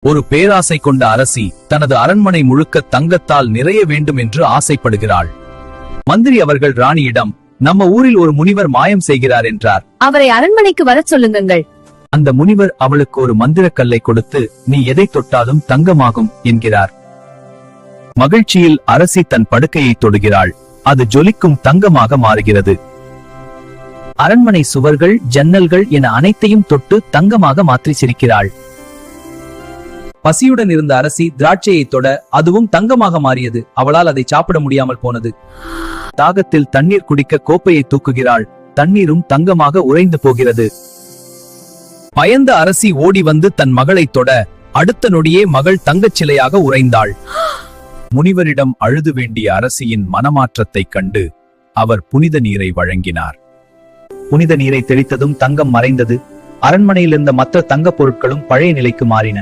ஒரு பேராசை கொண்ட அரசி தனது அரண்மனை முழுக்க தங்கத்தால் நிறைய வேண்டும் என்று ஆசைப்படுகிறாள். மந்திரி அவர்கள் ராணியிடம், நம்ம ஊரில் ஒரு முனிவர் மாயம் செய்கிறார் என்றார். அவரை அரண்மனைக்கு வரச் சொல்லுங்கள். அந்த முனிவர் அவளுக்கு ஒரு மந்திரக்கல்லை கொடுத்து, நீ எதை தொட்டாலும் தங்கமாகும் என்கிறார். மகிழ்ச்சியில் அரசி தன் படுக்கையை தொடுகிறாள். அது ஜொலிக்கும் தங்கமாக மாறுகிறது. அரண்மனை சுவர்கள், ஜன்னல்கள் என அனைத்தையும் தொட்டு தங்கமாக மாற்றி சிரிக்கிறாள். பசியுடன் இருந்த அரசி திராட்சையை தொட அதுவும் தங்கமாக மாறியது. அவளால் அதை சாப்பிட முடியாமல் போனது. தாகத்தில் தண்ணீர் குடிக்க கோப்பையை தூக்குகிறாள். தண்ணீரும் தங்கமாக உறைந்து போகிறது. பயந்த அரசி ஓடி வந்து தன் மகளை தொட அடுத்த நொடியே மகள் தங்கச் சிலையாக உறைந்தாள். முனிவரிடம் அழுது வேண்டிய அரசியின் மனமாற்றத்தை கண்டு அவர் புனித நீரை வழங்கினார். புனித நீரை தெளித்ததும் தங்கம் மறைந்தது. அரண்மனையில் இருந்த மற்ற தங்கப் பொருட்களும் பழைய நிலைக்கு மாறின.